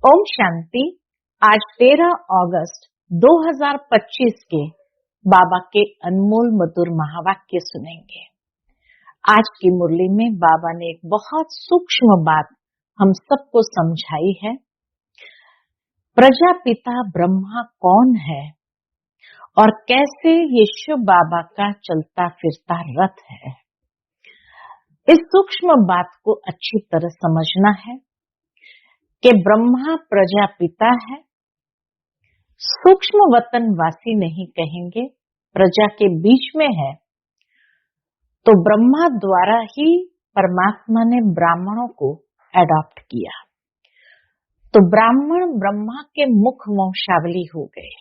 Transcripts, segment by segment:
ओम शांति। आज 13 अगस्त 2025 के बाबा के अनमोल मधुर महावाक्य सुनेंगे। आज की मुरली में बाबा ने एक बहुत सूक्ष्म बात हम सबको समझाई है। प्रजापिता ब्रह्मा कौन है और कैसे ये शिव बाबा का चलता फिरता रथ है। इस सूक्ष्म बात को अच्छी तरह समझना है कि ब्रह्मा प्रजापिता है। सूक्ष्म वतन वासी नहीं कहेंगे, प्रजा के बीच में है। तो ब्रह्मा द्वारा ही परमात्मा ने ब्राह्मणों को अडॉप्ट किया। तो ब्राह्मण ब्रह्मा के मुख वंशावली हो गए।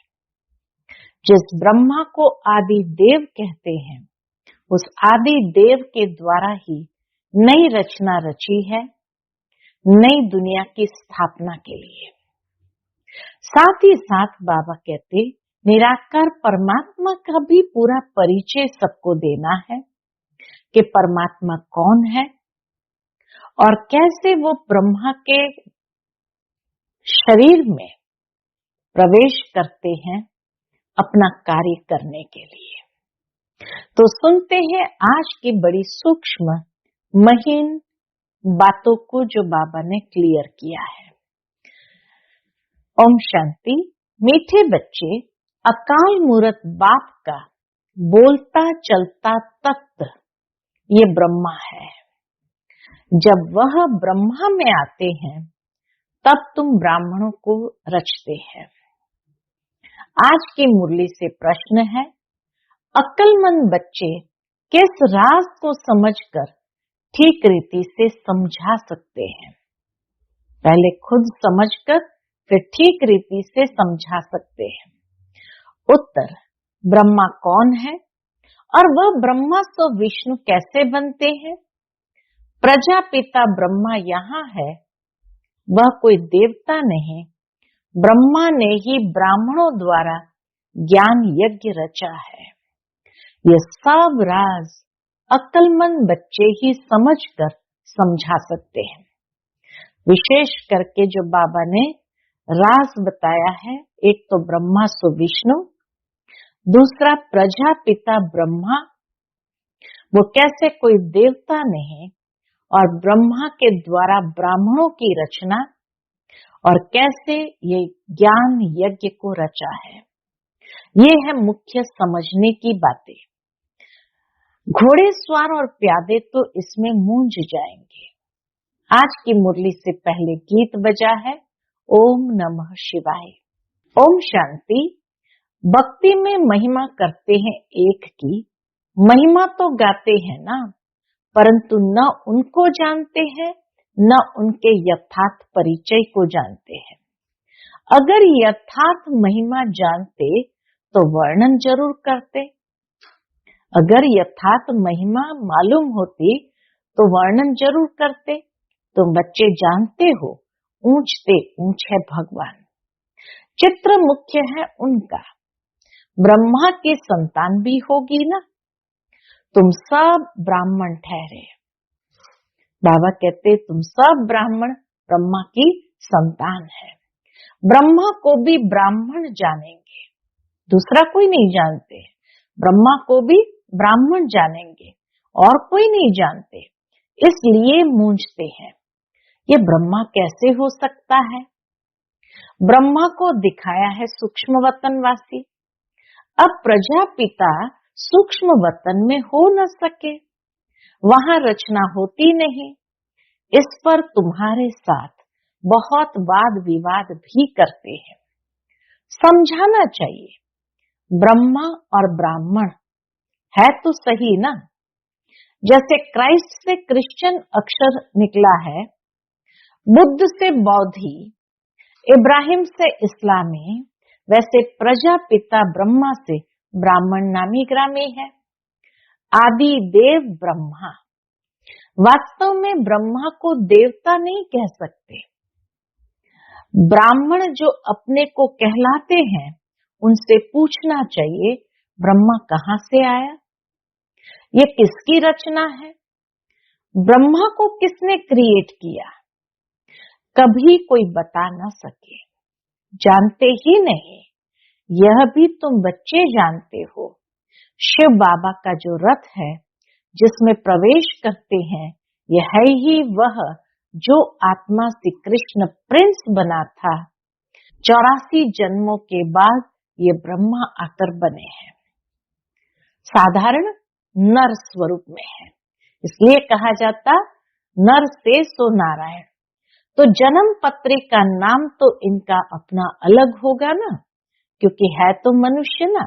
जिस ब्रह्मा को आदि देव कहते हैं, उस आदि देव के द्वारा ही नई रचना रची है, नई दुनिया की स्थापना के लिए। साथ ही साथ बाबा कहते निराकार परमात्मा का भी पूरा परिचय सबको देना है कि परमात्मा कौन है और कैसे वो ब्रह्मा के शरीर में प्रवेश करते हैं अपना कार्य करने के लिए। तो सुनते हैं आज की बड़ी सूक्ष्म महीन बातों को जो बाबा ने क्लियर किया है। ओम शांति। मीठे बच्चे, अकाल मूरत बाप का बोलता चलता तत्व ये ब्रह्मा है। जब वह ब्रह्मा में आते हैं तब तुम ब्राह्मणों को रचते हैं। आज की मुरली से प्रश्न है, अक्लमंद बच्चे किस राज को समझकर ठीक रीति से समझा सकते हैं। पहले खुद समझकर फिर ठीक रीति से समझा सकते हैं। उत्तर, ब्रह्मा कौन है और वह ब्रह्मा सो विष्णु कैसे बनते हैं। प्रजापिता ब्रह्मा यहाँ है, वह कोई देवता नहीं, ब्रह्मा ने ही ब्राह्मणों द्वारा ज्ञान यज्ञ रचा है। यह सब राज अक्लमंद बच्चे ही समझकर समझा सकते हैं। विशेष करके जो बाबा ने राज बताया है, एक तो ब्रह्मा सो विष्णु, दूसरा प्रजापिता ब्रह्मा, वो कैसे कोई देवता नहीं और ब्रह्मा के द्वारा ब्राह्मणों की रचना और कैसे ये ज्ञान यज्ञ को रचा है। ये है मुख्य समझने की बातें। घोड़ेसवार और प्यादे तो इसमें मूंझ जाएंगे। आज की मुरली से पहले गीत बजा है, ओम नमः शिवाय। ओम शांति। भक्ति में महिमा करते हैं एक की, महिमा तो गाते हैं ना, परंतु न उनको जानते हैं न उनके यथार्थ परिचय को जानते हैं। अगर यथार्थ महिमा जानते तो वर्णन जरूर करते। अगर यथार्थ महिमा मालूम होती तो वर्णन जरूर करते। तुम बच्चे जानते हो, ऊंचते ऊंच है भगवान। चित्र मुख्य है उनका। ब्रह्मा की संतान भी होगी ना। तुम सब ब्राह्मण ठहरे। बाबा कहते तुम सब ब्राह्मण ब्रह्मा की संतान है। ब्रह्मा को भी ब्राह्मण जानेंगे, दूसरा कोई नहीं जानते। ब्रह्मा को भी ब्राह्मण जानेंगे और कोई नहीं जानते, इसलिए मूंझते हैं। ये ब्रह्मा कैसे हो सकता है। ब्रह्मा को दिखाया है सूक्ष्म वतनवासी। अब प्रजापिता सूक्ष्म वतन में हो न सके, वहां रचना होती नहीं। इस पर तुम्हारे साथ बहुत वाद विवाद भी करते हैं। समझाना चाहिए, ब्रह्मा और ब्राह्मण है तो सही ना। जैसे क्राइस्ट से क्रिश्चियन अक्षर निकला है, बुद्ध से बौद्धि, इब्राहिम से इस्लामी, वैसे प्रजापिता ब्रह्मा से ब्राह्मण नामी ग्रामी है। आदि देव ब्रह्मा। वास्तव में ब्रह्मा को देवता नहीं कह सकते। ब्राह्मण जो अपने को कहलाते हैं, उनसे पूछना चाहिए ब्रह्मा कहाँ से आया, ये किसकी रचना है, ब्रह्मा को किसने क्रिएट किया। कभी कोई बता न सके, जानते ही नहीं। यह भी तुम बच्चे जानते हो, शिव बाबा का जो रथ है जिसमें प्रवेश करते हैं, यह है ही वह जो आत्मा से कृष्ण प्रिंस बना था। 84 जन्मों के बाद ये ब्रह्मा आकर बने हैं। साधारण नर स्वरूप में है, इसलिए कहा जाता नर से सो नारायण। तो जन्म पत्री का नाम तो इनका अपना अलग होगा ना, क्योंकि है तो मनुष्य ना।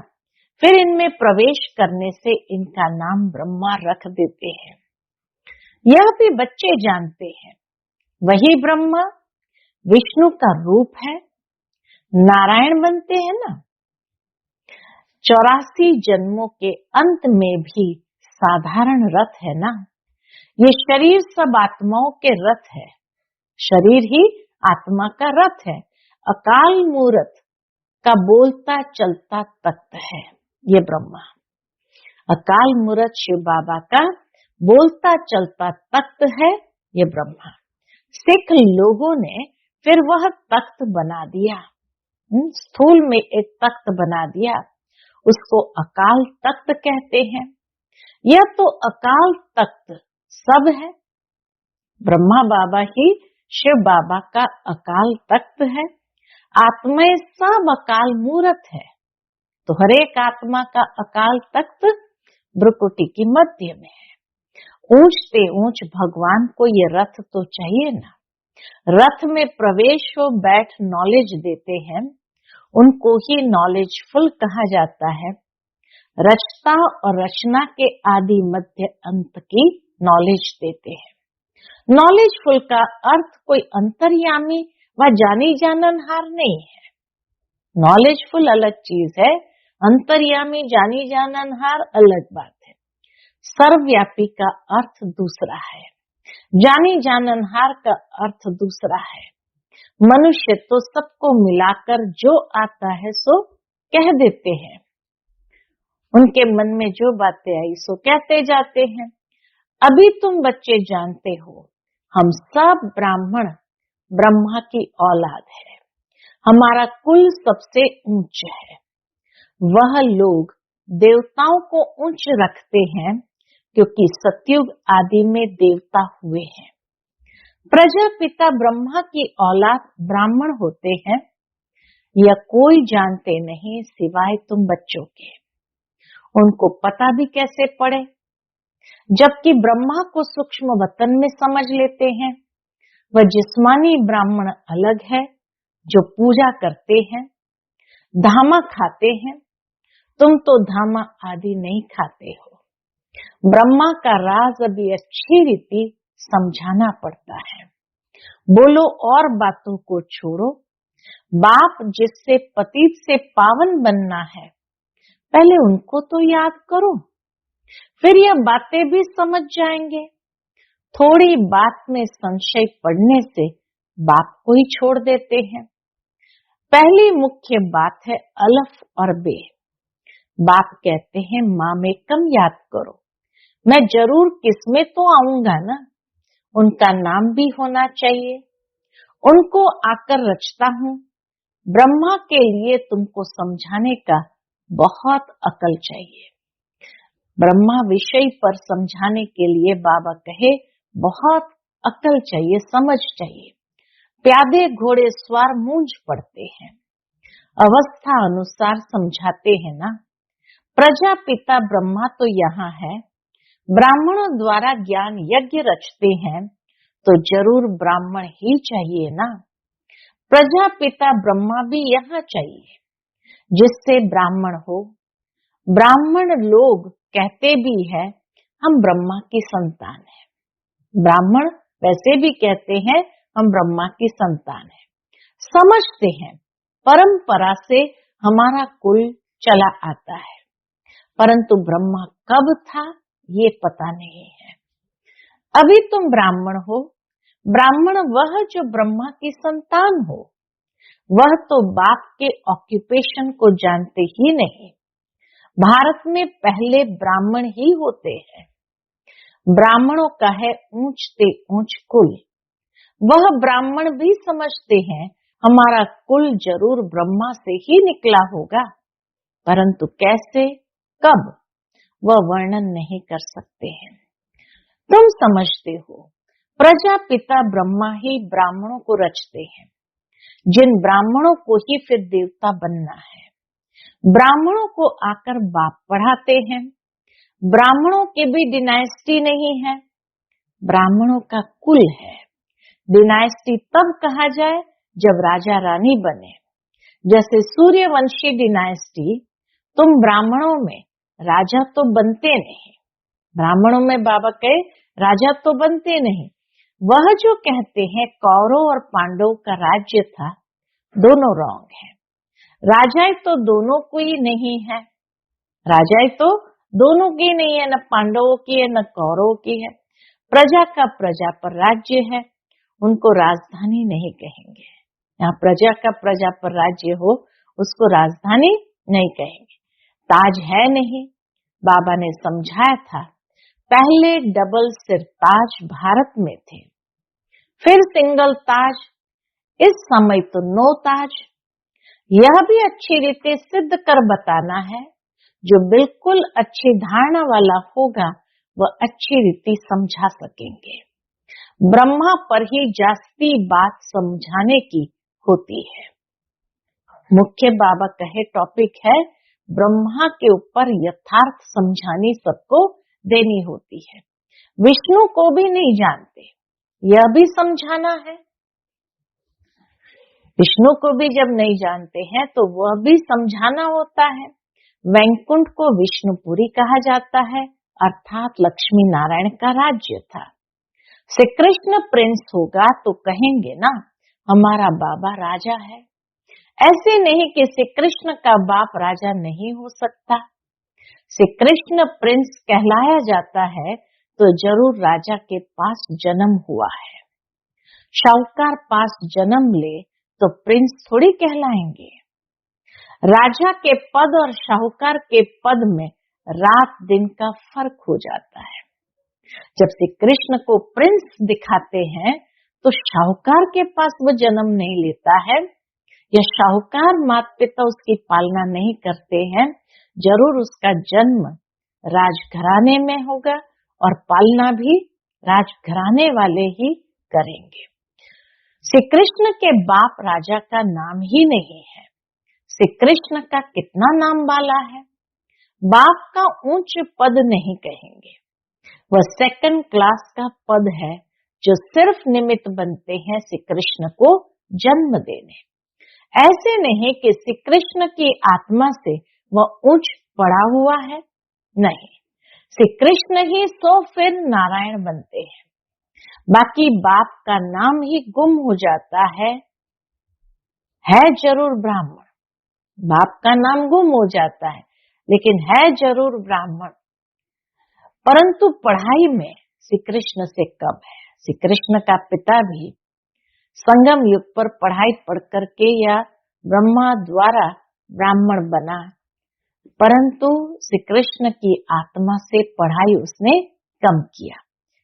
फिर इनमें प्रवेश करने से इनका नाम ब्रह्मा रख देते हैं। यह भी बच्चे जानते हैं, वही ब्रह्मा विष्णु का रूप है, नारायण बनते हैं ना। 84 जन्मों के अंत में भी साधारण रथ है ना। ये शरीर सब आत्माओं के रथ है, शरीर ही आत्मा का रथ है। अकाल मूर्त का बोलता चलता तख्त है ये ब्रह्मा। अकाल मूर्त शिव बाबा का बोलता चलता तख्त है ये ब्रह्मा। सिख लोगों ने फिर वह तख्त बना दिया, स्थूल में एक तख्त बना दिया, उसको अकाल तख्त कहते हैं। यह तो अकाल तख्त सब है, ब्रह्मा बाबा ही शिव बाबा का अकाल तख्त है। आत्माएं सब अकाल मूर्त है, तो हर एक आत्मा का अकाल तख्त भ्रुकुटी की मध्य में है। ऊंच से ऊंच भगवान को ये रथ तो चाहिए ना। रथ में प्रवेश हो बैठ नॉलेज देते हैं, उनको ही नॉलेजफुल कहा जाता है। रचता और रचना के आदि मध्य अंत की नॉलेज देते हैं। नॉलेजफुल का अर्थ कोई अंतर्यामी व जानी जाननहार नहीं है। नॉलेजफुल अलग चीज है, अंतर्यामी जानी जाननहार अलग बात है। सर्वव्यापी का अर्थ दूसरा है, जानी जाननहार का अर्थ दूसरा है। मनुष्य तो सबको मिलाकर जो आता है सो कह देते हैं, उनके मन में जो बातें आई सो कहते जाते हैं। अभी तुम बच्चे जानते हो, हम सब ब्राह्मण ब्रह्मा की औलाद है, हमारा कुल सबसे ऊंच है। वह लोग देवताओं को ऊंच रखते हैं क्योंकि सतयुग आदि में देवता हुए हैं। प्रजापिता ब्रह्मा की औलाद ब्राह्मण होते हैं, यह कोई जानते नहीं सिवाय तुम बच्चों के। उनको पता भी कैसे पड़े, जबकि ब्रह्मा को सूक्ष्म वतन में समझ लेते हैं। वह जिस्मानी ब्राह्मण अलग है जो पूजा करते हैं, धामा खाते हैं। तुम तो धामा आदि नहीं खाते हो। ब्रह्मा का राज अभी अच्छी रीति समझाना पड़ता है। बोलो और बातों को छोड़ो। बाप जिससे पतित से पावन बनना है, पहले उनको तो याद करो, फिर यह बातें भी समझ जाएंगे। थोड़ी बात में संशय पड़ने से बाप को ही छोड़ देते हैं। पहली मुख्य बात है अलफ और बे। बाप कहते हैं माँ में कम याद करो, मैं जरूर किसमें तो आऊंगा ना, उनका नाम भी होना चाहिए। उनको आकर रचता हूँ। ब्रह्मा के लिए तुमको समझाने का बहुत अकल चाहिए। ब्रह्मा विषय पर समझाने के लिए बाबा कहे बहुत अकल चाहिए, समझ चाहिए। प्यादे घोड़े सवार मूंझ पड़ते हैं, अवस्था अनुसार समझाते हैं ना। प्रजापिता ब्रह्मा तो यहाँ है, ब्राह्मणों द्वारा ज्ञान यज्ञ रचते हैं, तो जरूर ब्राह्मण ही चाहिए ना। प्रजापिता ब्रह्मा भी यहाँ चाहिए, जिससे ब्राह्मण हो। ब्राह्मण लोग कहते भी है हम ब्रह्मा की संतान है। ब्राह्मण वैसे भी कहते हैं हम ब्रह्मा की संतान है। समझते हैं परंपरा से हमारा कुल चला आता है, परंतु ब्रह्मा कब था ये पता नहीं है। अभी तुम ब्राह्मण हो। ब्राह्मण वह जो ब्रह्मा की संतान हो, वह तो बाप के ऑक्यूपेशन को जानते ही नहीं। भारत में पहले ब्राह्मण ही होते हैं। ब्राह्मणों का है ऊंच से ऊंच कुल। वह ब्राह्मण भी समझते हैं हमारा कुल जरूर ब्रह्मा से ही निकला होगा, परंतु कैसे, कब, वह वर्णन नहीं कर सकते हैं। तुम समझते हो प्रजापिता ब्रह्मा ही ब्राह्मणों को रचते हैं, जिन ब्राह्मणों को ही फिर देवता बनना है। ब्राह्मणों को आकर बाप पढ़ाते हैं। ब्राह्मणों की भी डिनाइस्टी नहीं है, ब्राह्मणों का कुल है। डिनाइस्टी तब कहा जाए जब राजा रानी बने। जैसे सूर्यवंशी डिनाइस्टी, तुम ब्राह्मणों में राजा तो बनते नहीं, ब्राह्मणों में बाबा कहे राजा तो बनते नहीं। वह जो कहते हैं कौरव और पांडव का राज्य था, दोनों रॉन्ग है। राजाएं तो दोनों को ही नहीं है, राजाएं तो दोनों की नहीं है, न पांडवों की है न कौरवों की है। प्रजा का प्रजा पर राज्य है, उनको राजधानी नहीं कहेंगे। यहाँ प्रजा का प्रजा पर राज्य हो, उसको राजधानी नहीं कहेंगे। ताज है नहीं, बाबा ने समझाया था, पहले डबल सिर ताज भारत में थे, फिर सिंगल ताज, इस समय तो 9 ताज। यह भी अच्छी रीति सिद्ध कर बताना है। जो बिल्कुल अच्छी धारणा वाला होगा वह अच्छी रीति समझा सकेंगे। ब्रह्मा पर ही जास्ती बात समझाने की होती है। मुख्य बाबा कहे टॉपिक है ब्रह्मा के ऊपर यथार्थ समझानी सबको देनी होती है। विष्णु को भी नहीं जानते, यह भी समझाना है। विष्णु को भी जब नहीं जानते हैं तो वह भी समझाना होता है। वैकुंठ को विष्णुपुरी कहा जाता है, अर्थात लक्ष्मी नारायण का राज्य था। श्री कृष्ण प्रिंस होगा तो कहेंगे ना हमारा बाबा राजा है। ऐसे नहीं कि श्री कृष्ण का बाप राजा नहीं हो सकता। श्री कृष्ण प्रिंस कहलाया जाता है तो जरूर राजा के पास जन्म हुआ है। शाहूकार पास जन्म ले तो प्रिंस थोड़ी कहलाएंगे। राजा के पद और शाहूकार के पद में रात दिन का फर्क हो जाता है। जब श्री कृष्ण को प्रिंस दिखाते हैं तो शाहूकार के पास वो जन्म नहीं लेता है, या शाहूकार माता पिता उसकी पालना नहीं करते हैं। जरूर उसका जन्म राजघराने में होगा और पालना भी राजघराने वाले ही करेंगे। श्री कृष्ण के बाप राजा का नाम ही नहीं है। श्री कृष्ण का कितना नाम वाला है। बाप का ऊंच पद नहीं कहेंगे, वह सेकंड क्लास का पद है जो सिर्फ निमित्त बनते हैं श्री कृष्ण को जन्म देने। ऐसे नहीं कि श्री कृष्ण की आत्मा से वह ऊंच पड़ा हुआ है, नहीं, श्री कृष्ण ही सो फिर नारायण बनते हैं। बाकी बाप का नाम ही गुम हो जाता है जरूर ब्राह्मण, बाप का नाम गुम हो जाता है लेकिन है जरूर ब्राह्मण। परंतु पढ़ाई में श्री कृष्ण से कम है। श्री कृष्ण का पिता भी संगम युग पर पढ़ाई पढ़ करके या ब्रह्मा द्वारा ब्राह्मण बना, परंतु श्री कृष्ण की आत्मा से पढ़ाई उसने कम किया,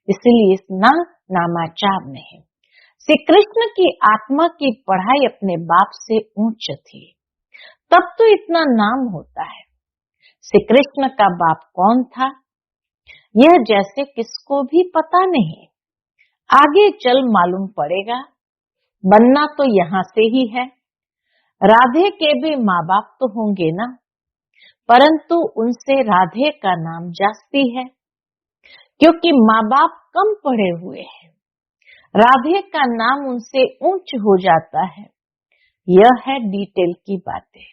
इसलिए इतना नामाचार नहीं। श्री कृष्ण की आत्मा की पढ़ाई अपने बाप से ऊंच थी, तब तो इतना नाम होता है। श्री कृष्ण का बाप कौन था यह जैसे किसको भी पता नहीं, आगे चल मालूम पड़ेगा। बनना तो यहाँ से ही है। राधे के भी माँ बाप तो होंगे ना, परंतु उनसे राधे का नाम जास्ती है क्योंकि माँ बाप कम पढ़े हुए हैं। राधे का नाम उनसे ऊंच हो जाता है। यह है डिटेल की बातें।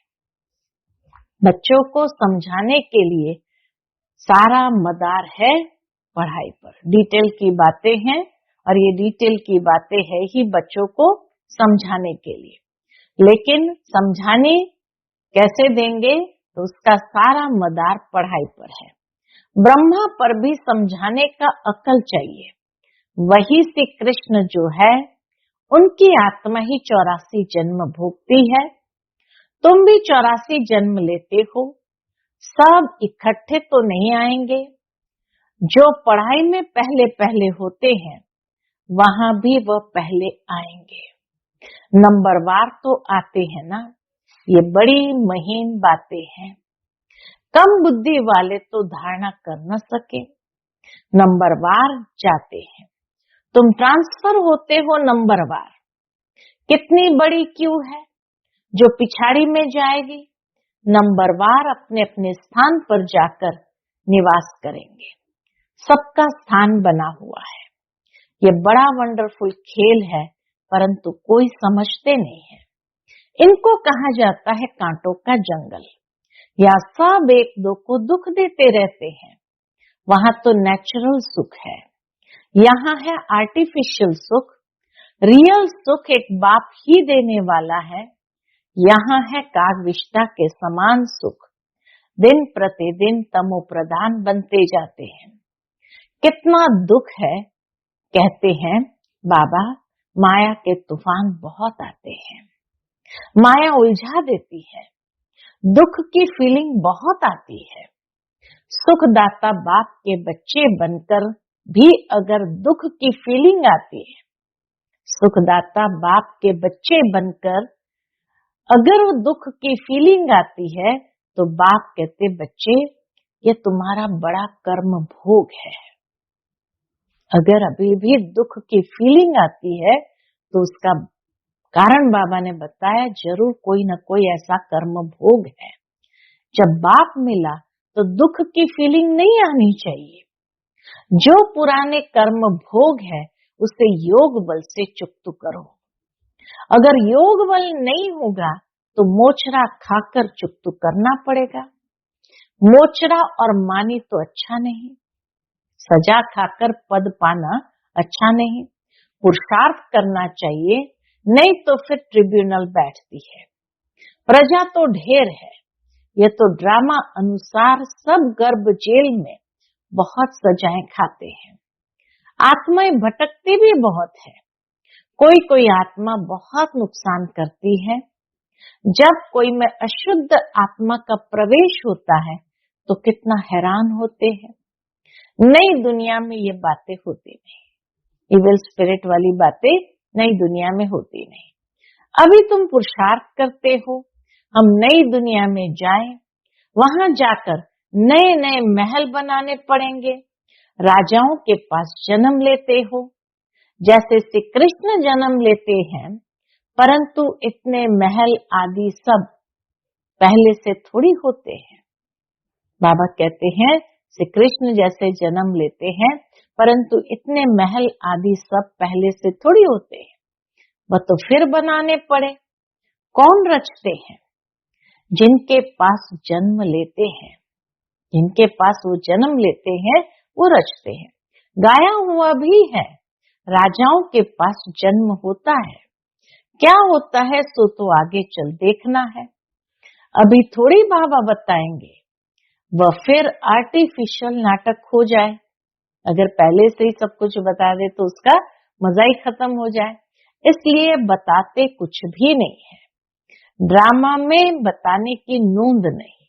बच्चों को समझाने के लिए सारा मदार है पढ़ाई पर। डिटेल की बातें हैं और ये डिटेल की बातें है ही बच्चों को समझाने के लिए, लेकिन समझाने कैसे देंगे तो उसका सारा मदार पढ़ाई पर है। ब्रह्मा पर भी समझाने का अकल चाहिए। वही श्री कृष्ण जो है उनकी आत्मा ही 84 जन्म भोगती है। तुम भी 84 जन्म लेते हो, सब इकट्ठे तो नहीं आएंगे। जो पढ़ाई में पहले पहले होते हैं वहां भी वह पहले आएंगे। नंबरवार तो आते हैं ना, ये बड़ी महीन बातें हैं। कम बुद्धि वाले तो धारणा कर न सके, नंबरवार जाते हैं। तुम ट्रांसफर होते हो नंबरवार। कितनी बड़ी क्यू है जो पिछाड़ी में जाएगी। नंबरवार अपने अपने स्थान पर जाकर निवास करेंगे। सबका स्थान बना हुआ है। ये बड़ा वंडरफुल खेल है, परंतु कोई समझते नहीं है। इनको कहा जाता है कांटों का जंगल। यहाँ सब एक दो को दुख देते रहते हैं। वहां तो नेचुरल सुख है, यहाँ है आर्टिफिशियल सुख। रियल सुख एक बाप ही देने वाला है। यहाँ है कागविष्टा के समान सुख। दिन प्रतिदिन तमो प्रधान बनते जाते हैं। कितना दुख है। कहते हैं बाबा माया के तूफान बहुत आते हैं, माया उलझा देती है, दुख की फीलिंग बहुत आती है। सुखदाता बाप के बच्चे बनकर भी अगर दुख की फीलिंग आती है, सुखदाता बाप के बच्चे बनकर अगर वो दुख की फीलिंग आती है, तो बाप कहते बच्चे ये तुम्हारा बड़ा कर्म भोग है। अगर अभी भी दुख की फीलिंग आती है तो उसका कारण बाबा ने बताया जरूर कोई न कोई ऐसा कर्म भोग है। जब बाप मिला तो दुख की फीलिंग नहीं आनी चाहिए। जो पुराने कर्म भोग है उसे योग बल से चुकता करो। अगर योग बल नहीं होगा तो मोचरा खाकर चुकता करना पड़ेगा। मोचरा और मानी तो अच्छा नहीं, सजा खाकर पद पाना अच्छा नहीं। पुरुषार्थ करना चाहिए, नहीं तो फिर ट्रिब्यूनल बैठती है। प्रजा तो ढेर है, ये तो ड्रामा अनुसार सब गर्भ जेल में बहुत सजाएं खाते हैं। आत्माएं भटकती भी बहुत है। कोई कोई आत्मा बहुत नुकसान करती है। जब कोई में अशुद्ध आत्मा का प्रवेश होता है तो कितना हैरान होते हैं। नई दुनिया में ये बातें होती नहीं, इविल स्पिरिट वाली बातें नई दुनिया में होती नहीं। अभी तुम पुरुषार्थ करते हो, हम नई दुनिया में जाएं, वहां जाकर नए नए महल बनाने पड़ेंगे। राजाओं के पास जन्म लेते हो, जैसे श्री कृष्ण जन्म लेते हैं, परंतु इतने महल आदि सब पहले से थोड़ी होते हैं। बाबा कहते हैं श्री कृष्ण जैसे जन्म लेते हैं, परंतु इतने महल आदि सब पहले से थोड़ी होते हैं, वह तो फिर बनाने पड़े। कौन रचते हैं? जिनके पास जन्म लेते हैं, जिनके पास वो जन्म लेते हैं वो रचते हैं। गाया हुआ भी है, राजाओं के पास जन्म होता है। क्या होता है सो तो आगे चल देखना है, अभी थोड़ी बाबा बताएंगे। वह फिर आर्टिफिशियल नाटक हो जाए। अगर पहले से ही सब कुछ बता दे तो उसका मजा ही खत्म हो जाए। इसलिए बताते कुछ भी नहीं है, ड्रामा में बताने की नूंद नहीं।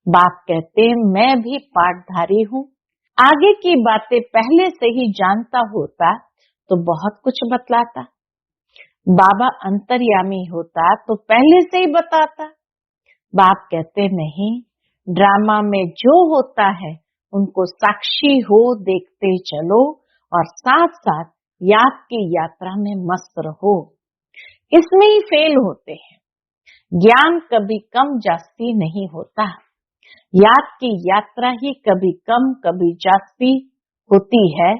बाप कहते हैं मैं भी पाठधारी हूँ, आगे की बातें पहले से ही जानता होता तो बहुत कुछ बतलाता। बाबा अंतर्यामी होता तो पहले से ही बताता। बाप कहते नहीं, ड्रामा में जो होता है उनको साक्षी हो देखते चलो और साथ साथ याद की यात्रा में मस्त रहो। इसमें ही फेल होते हैं। ज्ञान कभी कम जास्ती नहीं होता, याद की यात्रा ही कभी कम कभी जास्ती होती है।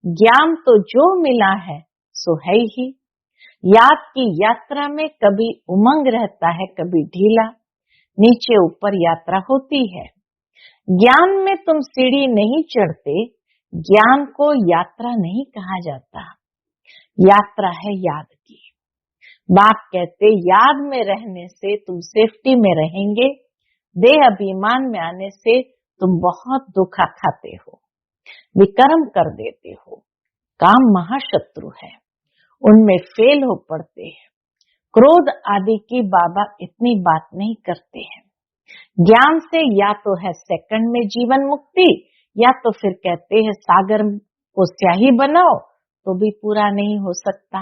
ज्ञान तो जो मिला है सो है ही। याद की यात्रा में कभी उमंग रहता है, कभी ढीला, नीचे ऊपर यात्रा होती है। ज्ञान में तुम सीढ़ी नहीं चढ़ते, ज्ञान को यात्रा नहीं कहा जाता, यात्रा है याद की। बाप कहते याद में रहने से तुम सेफ्टी में रहेंगे, देह अभिमान में आने से तुम बहुत धोखा खाते हो, विकर्म कर देते हो। काम महाशत्रु है, उनमें फेल हो पड़ते हैं। क्रोध आदि की बाबा इतनी बात नहीं करते हैं। ज्ञान से या तो है सेकंड में जीवन मुक्ति, या तो फिर कहते हैं सागर को स्याही बनाओ तो भी पूरा नहीं हो सकता।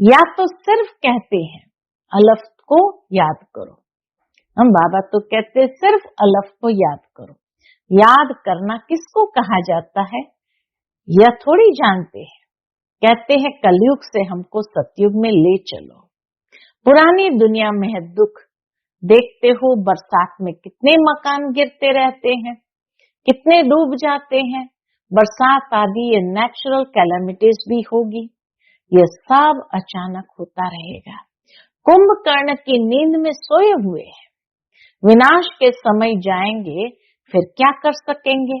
या तो सिर्फ कहते हैं अलफ को याद करो, हम बाबा तो कहते हैं सिर्फ अलफ को याद करो। याद करना किसको कहा जाता है यह थोड़ी जानते हैं। कहते हैं कलयुग से हमको सतयुग में ले चलो। पुरानी दुनिया में है दुख, देखते हो बरसात में कितने मकान गिरते रहते हैं, कितने डूब जाते हैं। बरसात आदि ये नेचुरल कैलामिटीज भी होगी, ये सब अचानक होता रहेगा। कुंभकर्ण की नींद में सोए हुए हैं, विनाश के समय जाएंगे फिर क्या कर सकेंगे,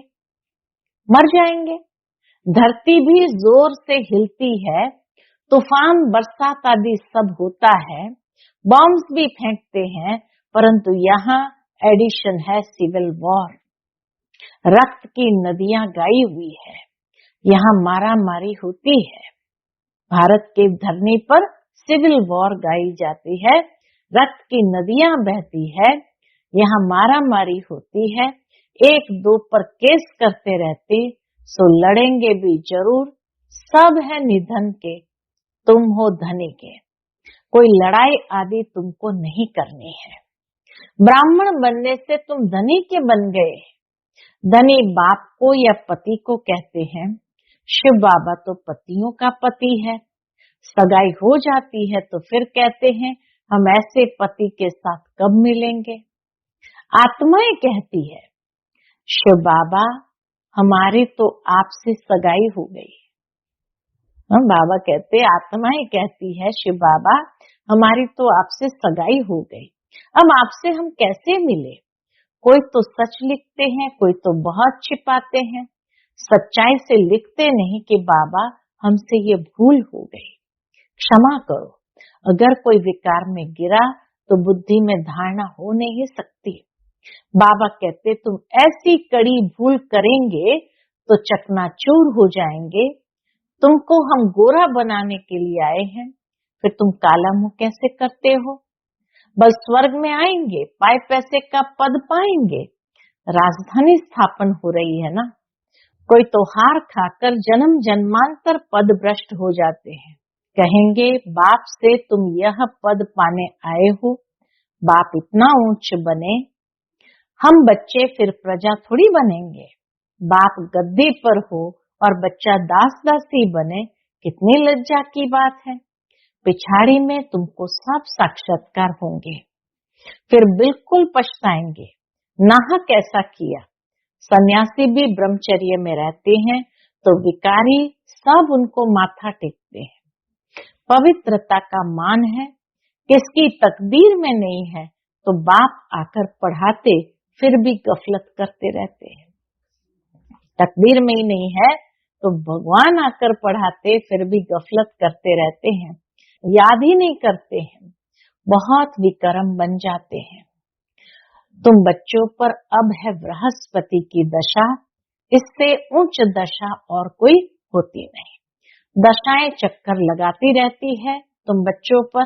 मर जाएंगे। धरती भी जोर से हिलती है, तूफान बरसात आदि सब होता है, बॉम्ब्स भी फेंकते हैं, परंतु यहाँ एडिशन है सिविल वॉर। रक्त की नदियां गाई हुई है, यहाँ मारा मारी होती है। भारत के धरनी पर सिविल वॉर गाई जाती है, रक्त की नदियां बहती है, यहाँ मारा मारी होती है। एक दो पर केस करते रहते, सो लड़ेंगे भी जरूर। सब है निधन के, तुम हो धनी के। कोई लड़ाई आदि तुमको नहीं करनी है। ब्राह्मण बनने से तुम धनी के बन गए। धनी बाप को या पति को कहते हैं। शिव बाबा तो पतियों का पति है। सगाई हो जाती है तो फिर कहते हैं हम ऐसे पति के साथ कब मिलेंगे। आत्माएं कहती है शिव बाबा हमारी तो आपसे सगाई हो गई। हम बाबा कहते, आत्माएं कहती है शिव बाबा हमारी तो आपसे सगाई हो गई, अब आपसे हम कैसे मिले। कोई तो सच लिखते हैं, कोई तो बहुत छिपाते हैं, सच्चाई से लिखते नहीं कि बाबा हमसे ये भूल हो गई, क्षमा करो। अगर कोई विकार में गिरा तो बुद्धि में धारणा हो नहीं सकती। बाबा कहते तुम ऐसी कड़ी भूल करेंगे तो चकनाचूर हो जाएंगे। तुमको हम गोरा बनाने के लिए आए हैं, फिर तुम काला मुंह कैसे करते हो। बस स्वर्ग में आएंगे, पाए पैसे का पद पाएंगे, राजधानी स्थापन हो रही है ना। कोई तो हार खाकर जन्म जन्मांतर पद भ्रष्ट हो जाते हैं, कहेंगे बाप से तुम यह पद पाने आए हो, बाप इतना ऊंच बने, हम बच्चे फिर प्रजा थोड़ी बनेंगे। बाप गद्दी पर हो और बच्चा दास दासी बने, कितनी लज्जा की बात है। पिछाड़ी में तुमको सब साक्षात्कार होंगे, फिर बिल्कुल पछताएंगे, नाहक ऐसा किया। सन्यासी भी ब्रह्मचर्य में रहते हैं तो विकारी सब उनको माथा टेकते हैं। पवित्रता का मान है, किसकी तकदीर में नहीं है तो बाप आकर पढ़ाते फिर भी गफलत करते रहते हैं। तकदीर में ही नहीं है तो भगवान आकर पढ़ाते फिर भी गफलत करते रहते हैं, याद ही नहीं करते हैं, बहुत विकर्म बन जाते हैं। तुम बच्चों पर अब है बृहस्पति की दशा, इससे उच्च दशा और कोई होती नहीं। दशाएं चक्कर लगाती रहती है तुम बच्चों पर,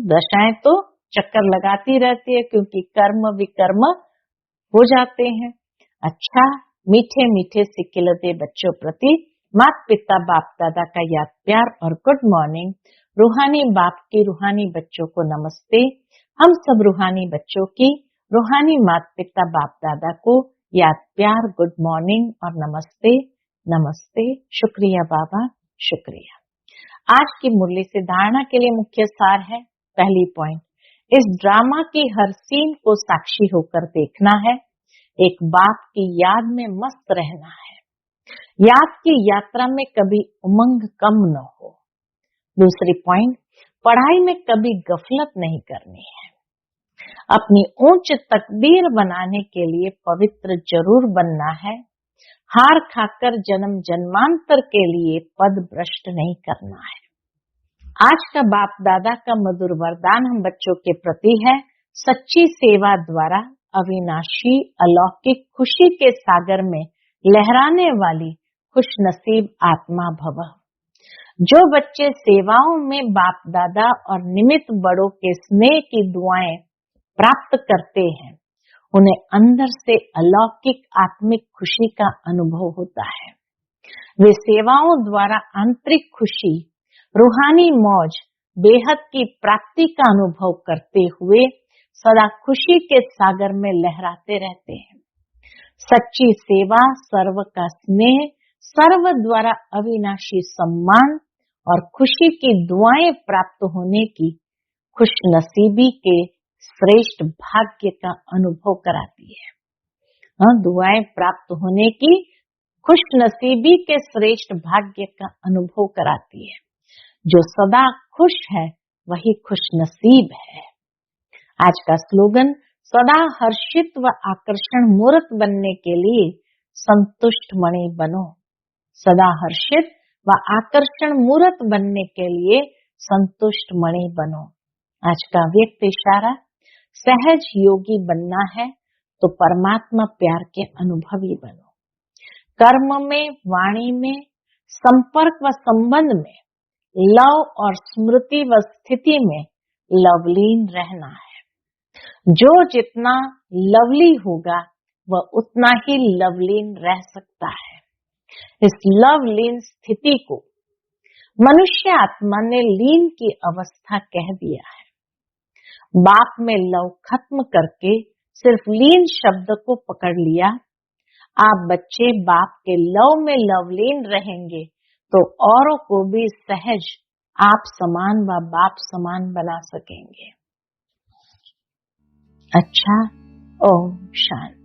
दशाएं तो चक्कर लगाती रहती है क्योंकि कर्म विकर्म हो जाते हैं। अच्छा, मीठे मीठे सिकिलते बच्चों प्रति माता पिता बाप दादा का याद प्यार और गुड मॉर्निंग। रूहानी बाप की रूहानी बच्चों को नमस्ते। हम सब रूहानी बच्चों की रूहानी माता पिता बाप दादा को याद प्यार गुड मॉर्निंग और नमस्ते नमस्ते। शुक्रिया बाबा, शुक्रिया। आज की मुरली से धारणा के लिए मुख्य सार है। पहली पॉइंट, इस ड्रामा की हर सीन को साक्षी होकर देखना है। एक बाप की याद में मस्त रहना है। याद की यात्रा में कभी उमंग कम न हो। दूसरी पॉइंट, पढ़ाई में कभी गफलत नहीं करनी है। अपनी ऊंच तकदीर बनाने के लिए पवित्र जरूर बनना है। हार खाकर जन्म जन्मांतर के लिए पद भ्रष्ट नहीं करना है। आज का बाप दादा का मधुर वरदान हम बच्चों के प्रति है, सच्ची सेवा द्वारा अविनाशी अलौकिक खुशी के सागर में लहराने वाली खुश नसीब आत्मा भव। जो बच्चे सेवाओं में बाप दादा और निमित्त बड़ों के स्नेह की दुआएं प्राप्त करते हैं, उन्हें अंदर से अलौकिक आत्मिक खुशी का अनुभव होता है। वे सेवाओं द्वारा आंतरिक खुशी, रूहानी मौज, बेहद की प्राप्ति का अनुभव करते हुए सदा खुशी के सागर में लहराते रहते हैं। सच्ची सेवा, सर्व का स्नेह, सर्व द्वारा अविनाशी सम्मान और खुशी की दुआएं प्राप्त होने की खुशनसीबी के श्रेष्ठ भाग्य का अनुभव कराती है। दुआएं प्राप्त होने की खुशनसीबी के श्रेष्ठ भाग्य का अनुभव कराती है। जो सदा खुश है वही खुशनसीब है। आज का स्लोगन, सदा हर्षित व आकर्षण मूर्त बनने के लिए संतुष्ट मणि बनो। सदा हर्षित व आकर्षण मूर्त बनने के लिए संतुष्ट मणि बनो। आज का व्यक्त इशारा, सहज योगी बनना है तो परमात्मा प्यार के अनुभवी बनो। कर्म में, वाणी में, संपर्क व संबंध में, लव और स्मृति व स्थिति में लवलीन रहना है। जो जितना लवली होगा वह उतना ही लवलीन रह सकता है। इस लवलीन स्थिति को मनुष्य आत्मा ने लीन की अवस्था कह दिया है। बाप में लव खत्म करके सिर्फ लीन शब्द को पकड़ लिया। आप बच्चे बाप के लव में लवलीन रहेंगे तो औरों को भी सहज आप समान व बाप समान बना सकेंगे। अच्छा, ओम शांति।